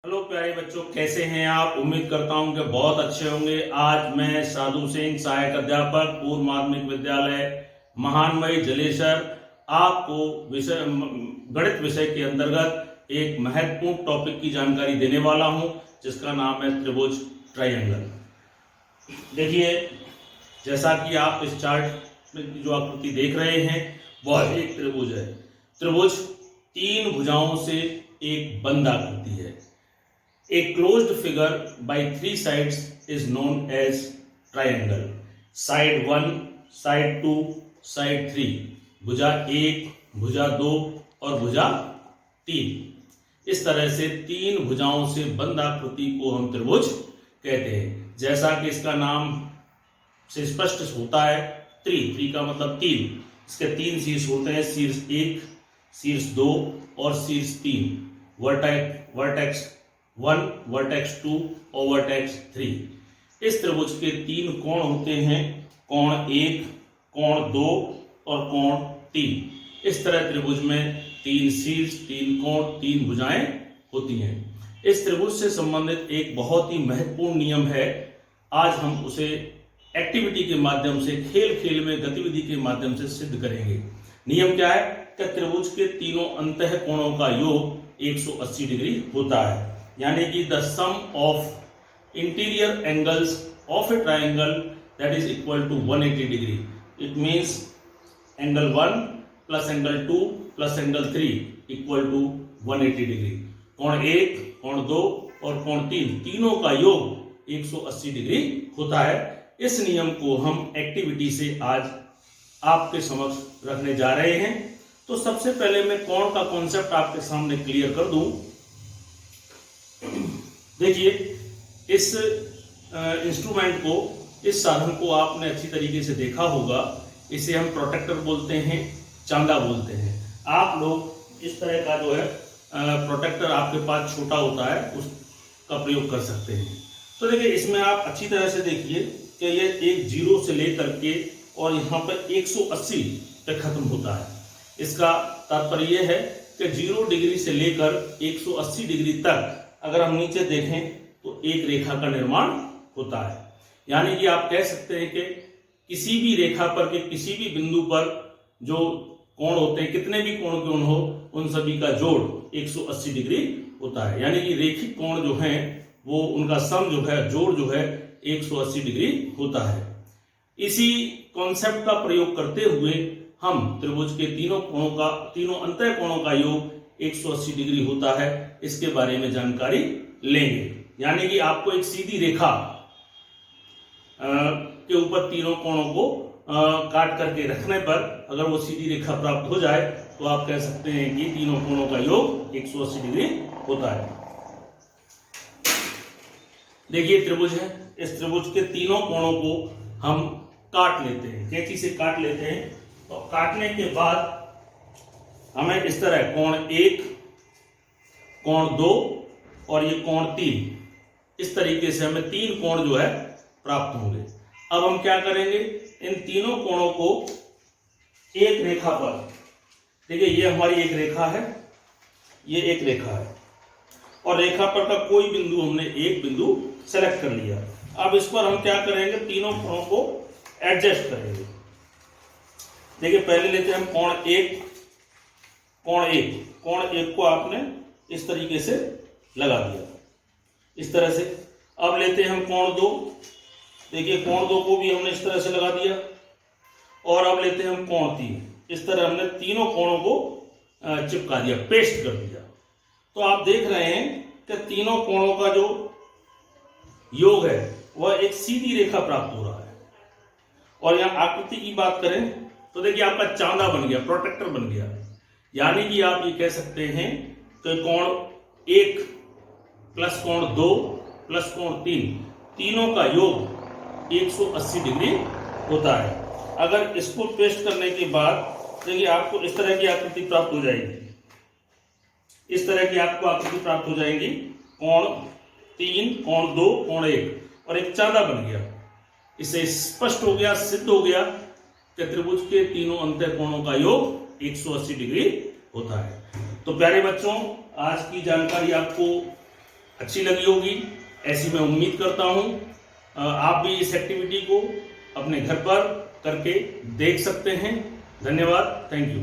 Hello प्यारे बच्चों, कैसे हैं आप। उम्मीद करता हूं कि बहुत अच्छे होंगे। आज मैं साधु सिंह, सहायक अध्यापक, पूर्व माध्यमिक विद्यालय महानमई जलेसर, आपको विषय गणित विषय के अंतर्गत एक महत्वपूर्ण टॉपिक की जानकारी देने वाला हूं, जिसका नाम है त्रिभुज, ट्रायंगल। देखिए, जैसा कि आप इस चार्ट में जो आकृति देख रहे हैं वह एक त्रिभुज है। त्रिभुज तीन भुजाओं से एक बंद आकृति है। A closed figure by three sides is known as triangle. Side 1, side 2, side 3. भुजा 1, भुजा 2 और भुजा 3। इस तरह से तीन भुजाओं से बंद आकृति को हम त्रिभुज कहते हैं। जैसा कि इसका नाम से स्पष्ट होता है, त्रि का मतलब तीन। इसके तीन शीर्ष होते हैं, शीर्ष 1, शीर्ष 2 और शीर्ष 3। वर्टेक्स 1, वर्टेक्स 2 और वर्टेक्स 3। इस त्रिभुज के तीन कोण होते हैं, कोण 1, कोण 2 और कोण 3। इस तरह त्रिभुज में तीन शीर्ष, तीन कोण, तीन भुजाएं होती हैं। इस त्रिभुज से संबंधित एक बहुत ही महत्वपूर्ण नियम है। आज हम उसे एक्टिविटी के माध्यम से, खेल में गतिविधि के माध्यम से सिद्ध करेंगे। नियम क्या है कि त्रिभुज के तीनों अंतः कोणों का योग 180 डिग्री होता है। यानी कि the sum of interior angles of a triangle that is equal to 180 degree. It means angle 1 plus angle 2 plus angle 3 equal to 180 degree. कोण 1, कोण 2 और कोण 3, तीनों का योग 180 डिग्री होता है। इस नियम को हम एक्टिविटी से आज आपके समक्ष रखने जा रहे हैं। तो सबसे पहले मैं कोण का कॉन्सेप्ट आपके सामने क्लियर कर दूं। देखिए, इस इंस्ट्रूमेंट को, इस साधन को आपने अच्छी तरीके से देखा होगा। इसे हम प्रोटेक्टर बोलते हैं, चांदा बोलते हैं। आप लोग इस तरह का जो है प्रोटेक्टर आपके पास छोटा होता है, उसका प्रयोग कर सकते हैं। तो देखिए, इसमें आप अच्छी तरह से देखिए कि ये एक जीरो से लेकर के और यहाँ पर 180 पे खत्म होता है। इसका तात्पर्य यह है कि 0 डिग्री से लेकर 180 डिग्री तक अगर हम नीचे देखें तो एक रेखा का निर्माण होता है। यानी कि आप कह सकते हैं कि किसी भी रेखा पर के किसी भी बिंदु पर जो कोण होते हैं, कितने भी कोण क्यों हो, उन सभी का जोड़ 180 डिग्री होता है। यानी कि रेखिक कोण जो हैं वो उनका सम जो है, जोड़ जो है 180 डिग्री होता है। इसी कॉन्सेप्ट का प्रयोग करते हुए हम त्रिभुज के तीनों अंतः कोणों का योग 180 डिग्री होता है, इसके बारे में जानकारी लेंगे। यानी कि आपको एक सीधी रेखा के ऊपर तीनों कोणों को काट करके रखने पर अगर वो सीधी रेखा प्राप्त हो जाए तो आप कह सकते हैं कि तीनों कोणों का योग 180 डिग्री होता है। देखिए, त्रिभुज है। इस त्रिभुज के तीनों कोणों को हम काट लेते हैं, कैंची से काट लेते हैं। तो काटने के बाद हमें इस तरह कोण 1, कोण 2 और ये कोण 3, इस तरीके से हमें तीन कोण जो है प्राप्त होंगे। अब हम क्या करेंगे, इन तीनों कोणों को एक रेखा पर, देखिए ये हमारी एक रेखा है, ये एक रेखा है और रेखा पर का कोई बिंदु, हमने एक बिंदु सेलेक्ट कर लिया। अब इस पर हम क्या करेंगे, तीनों कोणों को एडजस्ट करेंगे। देखिए, पहले लेते हैं हम कोण 1। कोण 1 को आपने इस तरीके से लगा दिया, इस तरह से। अब लेते हैं हम कोण 2। देखिए, कोण 2 को भी हमने इस तरह से लगा दिया। और अब लेते हैं हम कोण 3। इस तरह हमने तीनों कोणों को चिपका दिया, पेस्ट कर दिया। तो आप देख रहे हैं कि तीनों कोणों का जो योग है वह एक सीधी रेखा प्राप्त हो रहा है। और यहाँ आकृति की बात करें तो देखिए, आपका चांदा बन गया, प्रोटेक्टर बन गया। यानी कि आप ये कह सकते हैं कि कोण 1 प्लस कोण 2 प्लस कोण 3, तीनों का योग 180 डिग्री होता है। अगर इसको पेस्ट करने के बाद देखिए, आपको इस तरह की आकृति प्राप्त हो जाएगी। इस तरह की आपको आकृति प्राप्त हो जाएगी, कोण 3, कोण 2, कोण 1 और एक चांदा बन गया। इससे स्पष्ट हो गया, सिद्ध हो गया कि त्रिभुज के तीनों अंतः कोणों का योग 180 डिग्री होता है। तो प्यारे बच्चों, आज की जानकारी आपको अच्छी लगी होगी, ऐसी मैं उम्मीद करता हूँ। आप भी इस एक्टिविटी को अपने घर पर करके देख सकते हैं। धन्यवाद, थैंक यू।